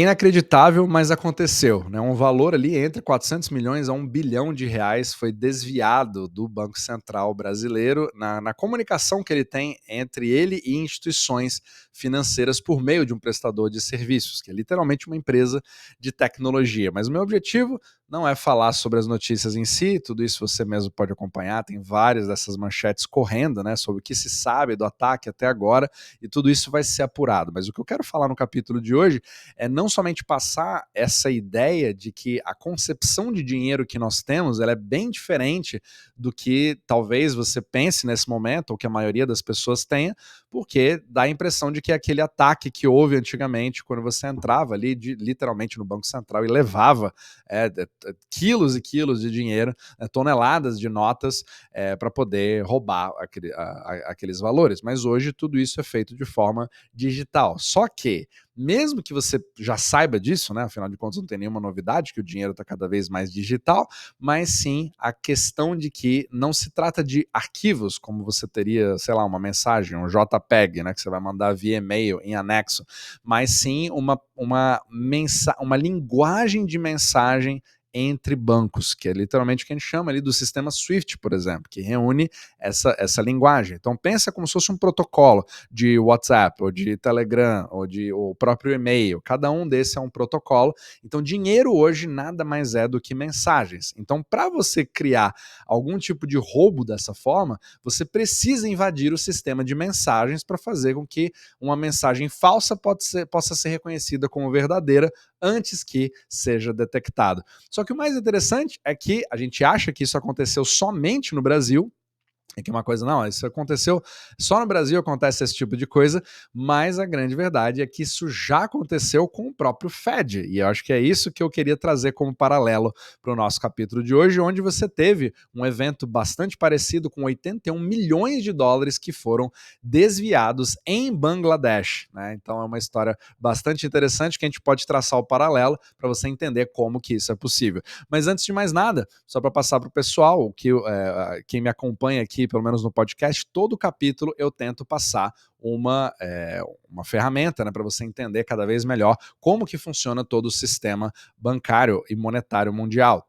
Inacreditável, mas aconteceu, né? Um valor ali entre 400 milhões a 1 bilhão de reais foi desviado do Banco Central brasileiro na comunicação que ele tem entre ele e instituições financeiras por meio de um prestador de serviços, que é literalmente uma empresa de tecnologia. Mas o meu objetivo não é falar sobre as notícias em si, tudo isso você mesmo pode acompanhar, tem várias dessas manchetes correndo, né, sobre o que se sabe do ataque até agora, e tudo isso vai ser apurado. Mas o que eu quero falar no capítulo de hoje é não somente passar essa ideia de que a concepção de dinheiro que nós temos ela é bem diferente do que talvez você pense nesse momento, ou que a maioria das pessoas tenha, porque dá a impressão de que é aquele ataque que houve antigamente, quando você entrava ali literalmente no Banco Central e levava quilos e quilos de dinheiro, toneladas de notas para poder roubar aqueles valores. Mas hoje tudo isso é feito de forma digital. Só que mesmo que você já saiba disso, né? Afinal de contas, não tem nenhuma novidade que o dinheiro está cada vez mais digital, mas sim a questão de que não se trata de arquivos, como você teria, sei lá, uma mensagem, um JPEG, né? Que você vai mandar via e-mail em anexo, mas sim uma linguagem de mensagem entre bancos, que é literalmente o que a gente chama ali do sistema SWIFT, por exemplo, que reúne essa linguagem. Então pensa como se fosse um protocolo de WhatsApp, ou de Telegram, ou de o próprio e-mail. Cada um desses é um protocolo. Então dinheiro hoje nada mais é do que mensagens. Então para você criar algum tipo de roubo dessa forma, você precisa invadir o sistema de mensagens para fazer com que uma mensagem falsa possa ser reconhecida como verdadeira antes que seja detectado. Só que o mais interessante é que a gente acha que isso aconteceu somente no Brasil, é que uma coisa, não, isso aconteceu, só no Brasil acontece esse tipo de coisa, mas a grande verdade é que isso já aconteceu com o próprio Fed, e eu acho que é isso que eu queria trazer como paralelo para o nosso capítulo de hoje, onde você teve um evento bastante parecido com 81 milhões de dólares que foram desviados em Bangladesh, né? Então é uma história bastante interessante que a gente pode traçar o paralelo para você entender como que isso é possível. Mas antes de mais nada, só para passar para o pessoal, quem me acompanha aqui, pelo menos no podcast, todo capítulo eu tento passar uma ferramenta, né, para você entender cada vez melhor como que funciona todo o sistema bancário e monetário mundial,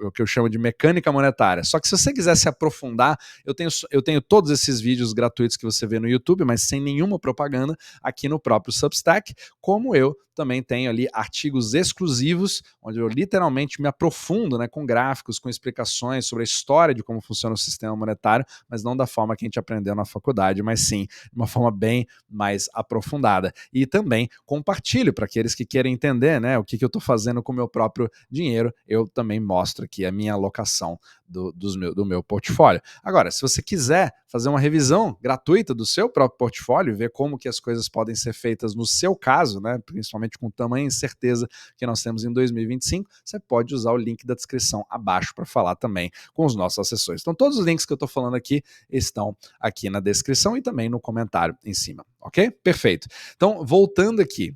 o que eu chamo de mecânica monetária. Só que se você quiser se aprofundar, eu tenho todos esses vídeos gratuitos que você vê no YouTube, mas sem nenhuma propaganda, aqui no próprio Substack, como eu também tenho ali artigos exclusivos, onde eu literalmente me aprofundo, né, com gráficos, com explicações sobre a história de como funciona o sistema monetário, mas não da forma que a gente aprendeu na faculdade, mas sim de uma forma bem mais aprofundada. E também compartilho para aqueles que querem entender, né, o que eu estou fazendo com o meu próprio dinheiro, eu também mostro aqui a minha alocação do meu portfólio. Agora, se você quiser fazer uma revisão gratuita do seu próprio portfólio, ver como que as coisas podem ser feitas no seu caso, né, principalmente com tamanha incerteza que nós temos em 2025, você pode usar o link da descrição abaixo para falar também com os nossos assessores. Então, todos os links que eu estou falando aqui estão aqui na descrição e também no comentário em cima, ok? Perfeito. Então, voltando aqui,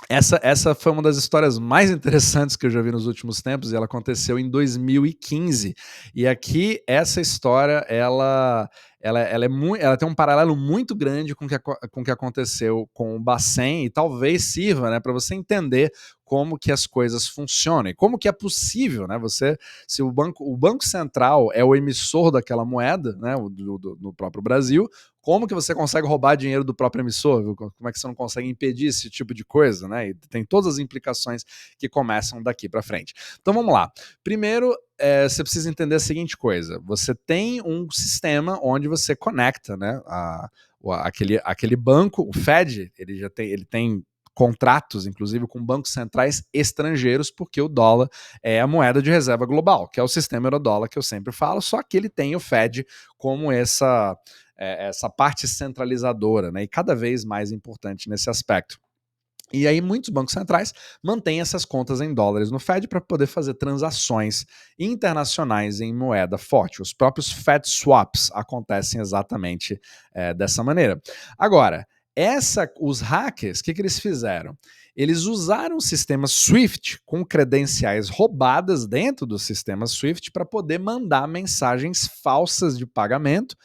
essa foi uma das histórias mais interessantes que eu já vi nos últimos tempos, e ela aconteceu em 2015. E aqui, essa história, ela tem um paralelo muito grande com o que aconteceu com o Bacen, e talvez sirva, né, para você entender como que as coisas funcionam, e como que é possível, né, se o Banco Central é o emissor daquela moeda, né, do próprio Brasil, como que você consegue roubar dinheiro do próprio emissor? Viu? Como é que você não consegue impedir esse tipo de coisa, né? E tem todas as implicações que começam daqui para frente. Então vamos lá. Primeiro, você precisa entender a seguinte coisa: você tem um sistema onde você conecta, né, aquele banco, o Fed, ele tem contratos, inclusive, com bancos centrais estrangeiros, porque o dólar é a moeda de reserva global, que é o sistema euro-dólar que eu sempre falo, só que ele tem o Fed como essa parte centralizadora, né, e cada vez mais importante nesse aspecto. E aí muitos bancos centrais mantêm essas contas em dólares no Fed para poder fazer transações internacionais em moeda forte. Os próprios Fed Swaps acontecem exatamente dessa maneira. Agora, os hackers, o que eles fizeram? Eles usaram o sistema SWIFT com credenciais roubadas dentro do sistema SWIFT para poder mandar mensagens falsas de pagamento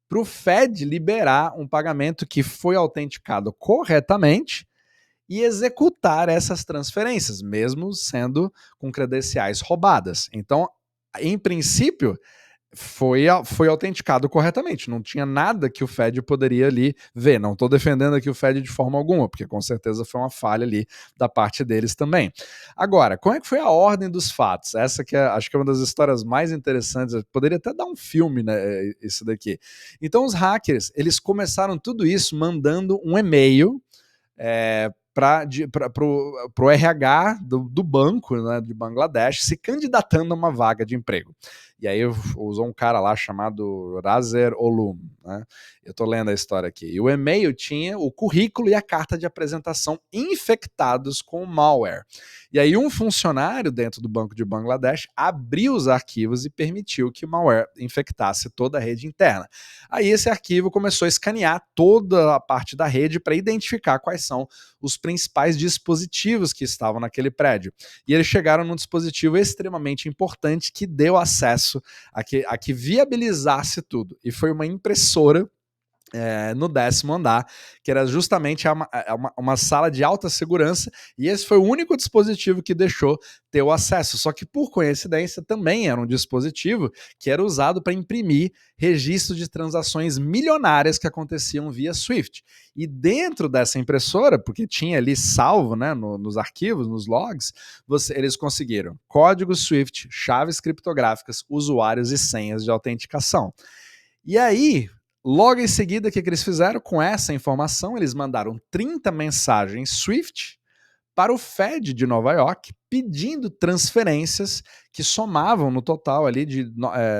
para o Fed liberar um pagamento que foi autenticado corretamente e executar essas transferências, mesmo sendo com credenciais roubadas. Então, em princípio, foi autenticado corretamente. Não tinha nada que o Fed poderia ali ver. Não estou defendendo aqui o Fed de forma alguma, porque com certeza foi uma falha ali da parte deles também. Agora, como é que foi a ordem dos fatos? Essa que acho que é uma das histórias mais interessantes. Poderia até dar um filme, né, isso daqui. Então, os hackers, eles começaram tudo isso mandando um e-mail para o RH do banco, né, de Bangladesh, se candidatando a uma vaga de emprego. E aí usou um cara lá chamado Razer Olum, né? Eu estou lendo a história aqui. E o e-mail tinha o currículo e a carta de apresentação infectados com malware. E aí um funcionário dentro do Banco de Bangladesh abriu os arquivos e permitiu que o malware infectasse toda a rede interna. Aí esse arquivo começou a escanear toda a parte da rede para identificar quais são os principais dispositivos que estavam naquele prédio. E eles chegaram num dispositivo extremamente importante que deu acesso a que viabilizasse tudo. E foi uma impressora no 10º andar, que era justamente uma sala de alta segurança, e esse foi o único dispositivo que deixou ter o acesso. Só que, por coincidência, também era um dispositivo que era usado para imprimir registros de transações milionárias que aconteciam via Swift. E dentro dessa impressora, porque tinha ali salvo, né, nos arquivos, nos logs, eles conseguiram códigos Swift, chaves criptográficas, usuários e senhas de autenticação. E aí, logo em seguida, o que eles fizeram? Com essa informação, eles mandaram 30 mensagens Swift para o Fed de Nova York, pedindo transferências que somavam no total ali de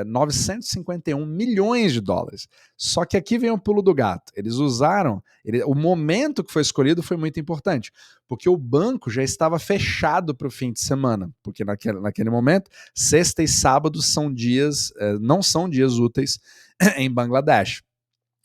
951 milhões de dólares. Só que aqui vem o pulo do gato. Eles usaram, o momento que foi escolhido foi muito importante, porque o banco já estava fechado para o fim de semana, porque naquele momento, sexta e sábado são dias, não são dias úteis em Bangladesh.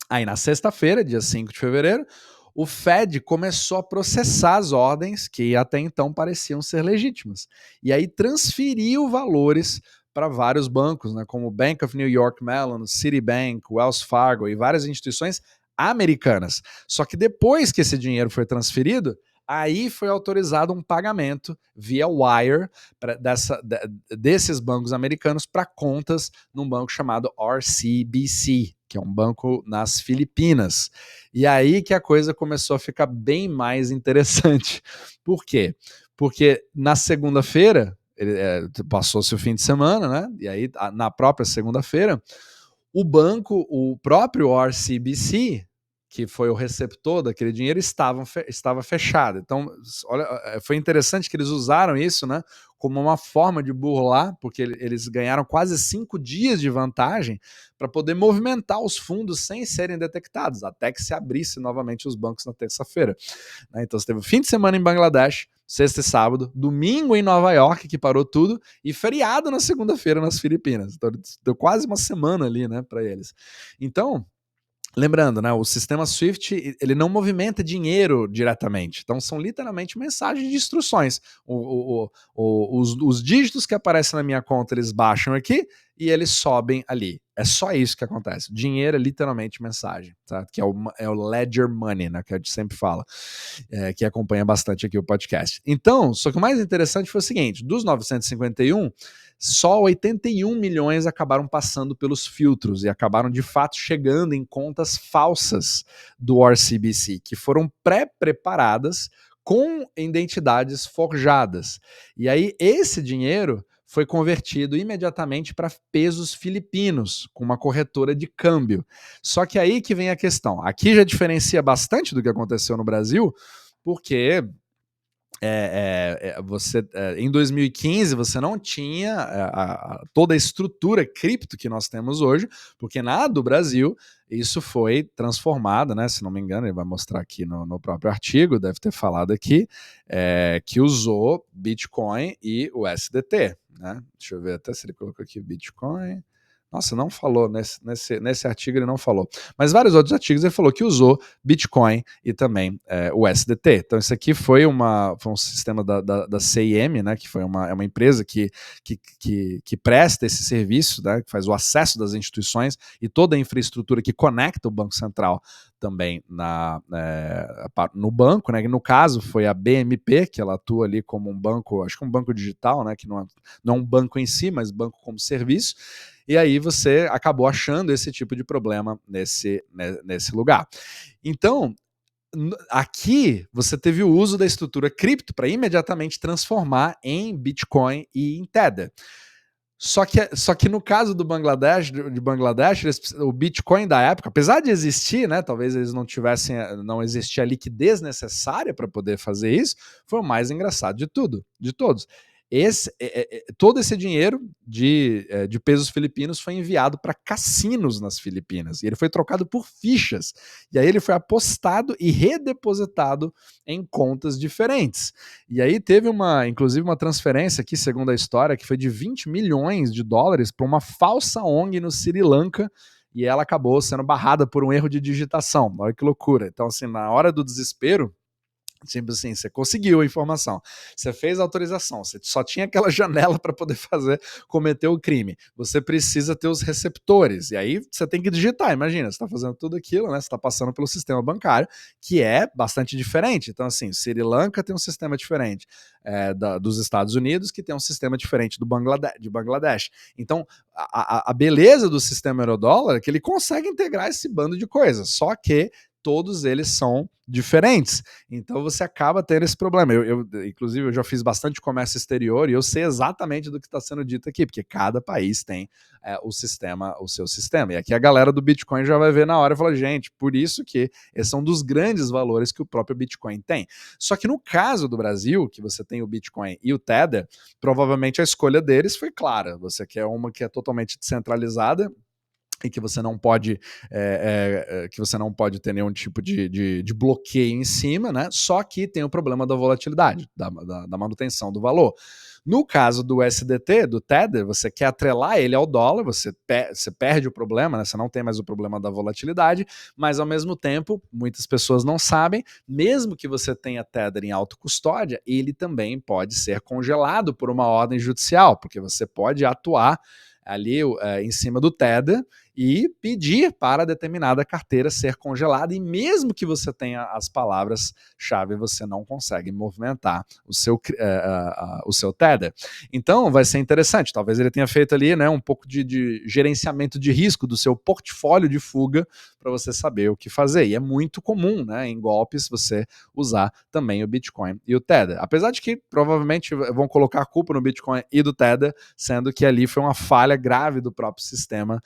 Aí na sexta-feira, dia 5 de fevereiro, o Fed começou a processar as ordens que até então pareciam ser legítimas. E aí transferiu valores para vários bancos, né, como o Bank of New York Mellon, Citibank, Wells Fargo e várias instituições americanas. Só que depois que esse dinheiro foi transferido, aí foi autorizado um pagamento via wire desses bancos americanos para contas num banco chamado RCBC, que é um banco nas Filipinas. E aí que a coisa começou a ficar bem mais interessante. Por quê? Porque na segunda-feira, passou-se o fim de semana, né? E aí, na própria segunda-feira, o banco, o próprio RCBC, que foi o receptor daquele dinheiro, estava fechado. Então, olha, foi interessante que eles usaram isso, né, como uma forma de burlar, porque eles ganharam quase 5 dias de vantagem para poder movimentar os fundos sem serem detectados, até que se abrisse novamente os bancos na terça-feira. Então você teve o fim de semana em Bangladesh, sexta e sábado, domingo em Nova York, que parou tudo, e feriado na segunda-feira nas Filipinas. Então deu quase uma semana ali, né, para eles. Então, lembrando, né, o sistema Swift ele não movimenta dinheiro diretamente, então são literalmente mensagens de instruções. Os dígitos que aparecem na minha conta eles baixam aqui e eles sobem ali. É só isso que acontece. Dinheiro é literalmente mensagem, tá? Que é o Ledger Money, né, que a gente sempre fala, que acompanha bastante aqui o podcast. Então, só que o mais interessante foi o seguinte: dos 951, só 81 milhões acabaram passando pelos filtros e acabaram de fato chegando em contas falsas do RCBC, que foram pré-preparadas com identidades forjadas. E aí esse dinheiro foi convertido imediatamente para pesos filipinos, com uma corretora de câmbio. Só que aí que vem a questão. Aqui já diferencia bastante do que aconteceu no Brasil, porque em 2015 você não tinha toda a estrutura cripto que nós temos hoje, porque na do Brasil isso foi transformado, né? Se não me engano, ele vai mostrar aqui no próprio artigo, deve ter falado aqui, que usou Bitcoin e o SDT. Né? Deixa eu ver até se ele colocou aqui Bitcoin. Nossa, não falou, nesse artigo ele não falou. Mas vários outros artigos ele falou que usou Bitcoin e também o USDT. Então isso aqui foi um sistema da CIM, né, que é uma empresa que presta esse serviço, né, que faz o acesso das instituições e toda a infraestrutura que conecta o Banco Central também no banco, né, que no caso foi a BMP, que ela atua ali como um banco, acho que um banco digital, né, que não é um banco em si, mas banco como serviço, e aí você acabou achando esse tipo de problema nesse lugar. Então, aqui você teve o uso da estrutura cripto para imediatamente transformar em Bitcoin e em Tether. Só que no caso do Bangladesh, o Bitcoin da época, apesar de existir, né, talvez eles não existia a liquidez necessária para poder fazer isso, foi o mais engraçado de todos. Todo esse dinheiro de pesos filipinos foi enviado para cassinos nas Filipinas, e ele foi trocado por fichas, e aí ele foi apostado e redepositado em contas diferentes. E aí teve inclusive uma transferência aqui, segundo a história, que foi de 20 milhões de dólares para uma falsa ONG no Sri Lanka, e ela acabou sendo barrada por um erro de digitação. Olha que loucura. Então, assim, na hora do desespero, tipo assim, você conseguiu a informação, você fez a autorização, você só tinha aquela janela para poder cometer o crime. Você precisa ter os receptores, e aí você tem que digitar. Imagina, você está fazendo tudo aquilo, né? Você está passando pelo sistema bancário, que é bastante diferente. Então, assim, Sri Lanka tem um sistema diferente dos Estados Unidos, que tem um sistema diferente de Bangladesh. Então, a beleza do sistema eurodólar é que ele consegue integrar esse bando de coisas, só que todos eles são diferentes. Então você acaba tendo esse problema. Inclusive, eu já fiz bastante comércio exterior e eu sei exatamente do que está sendo dito aqui, porque cada país tem o seu sistema. E aqui a galera do Bitcoin já vai ver na hora e falar, gente, por isso que esse é um dos grandes valores que o próprio Bitcoin tem. Só que no caso do Brasil, que você tem o Bitcoin e o Tether, provavelmente a escolha deles foi clara. Você quer uma que é totalmente descentralizada, e que você não pode ter nenhum tipo de bloqueio em cima, né? Só que tem o problema da volatilidade, da manutenção do valor. No caso do SDT, do Tether, você quer atrelar ele ao dólar, você perde o problema, né? Você não tem mais o problema da volatilidade, mas ao mesmo tempo, muitas pessoas não sabem, mesmo que você tenha Tether em autocustódia, ele também pode ser congelado por uma ordem judicial, porque você pode atuar ali em cima do Tether e pedir para determinada carteira ser congelada, e mesmo que você tenha as palavras-chave, você não consegue movimentar o seu Tether. Então vai ser interessante, talvez ele tenha feito ali, né, um pouco de gerenciamento de risco do seu portfólio de fuga para você saber o que fazer, e é muito comum, né, em golpes você usar também o Bitcoin e o Tether, apesar de que provavelmente vão colocar a culpa no Bitcoin e do Tether, sendo que ali foi uma falha grave do próprio sistema,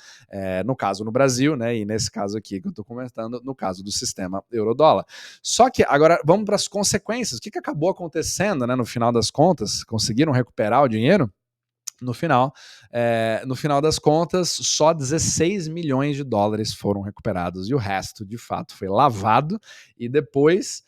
no caso no Brasil, né, e nesse caso aqui que eu estou comentando, no caso do sistema euro-dólar. Só que agora vamos para as consequências. O que acabou acontecendo, né, no final das contas? Conseguiram recuperar o dinheiro? No final das contas, só 16 milhões de dólares foram recuperados, e o resto, de fato, foi lavado e depois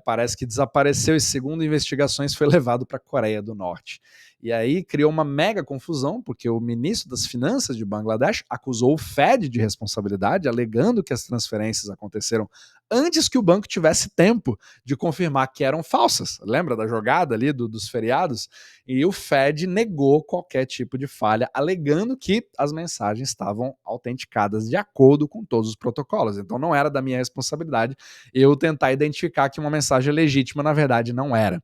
parece que desapareceu e, segundo investigações, foi levado para a Coreia do Norte. E aí criou uma mega confusão, porque o ministro das Finanças de Bangladesh acusou o Fed de responsabilidade, alegando que as transferências aconteceram antes que o banco tivesse tempo de confirmar que eram falsas. Lembra da jogada ali dos feriados? E o Fed negou qualquer tipo de falha, alegando que as mensagens estavam autenticadas de acordo com todos os protocolos. Então não era da minha responsabilidade eu tentar identificar que uma mensagem legítima, na verdade, não era.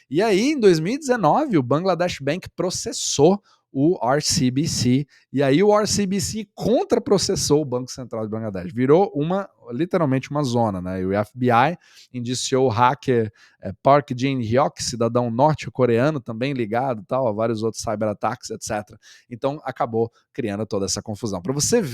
E aí, em 2019, o Bangladesh Bank processou o RCBC, e aí o RCBC contraprocessou o Banco Central de Bangladesh. Virou literalmente uma zona, né? E o FBI indiciou o hacker Park Jin-hyuk, cidadão norte-coreano, também ligado a vários outros cyberataques, etc. Então acabou criando toda essa confusão. Para você ver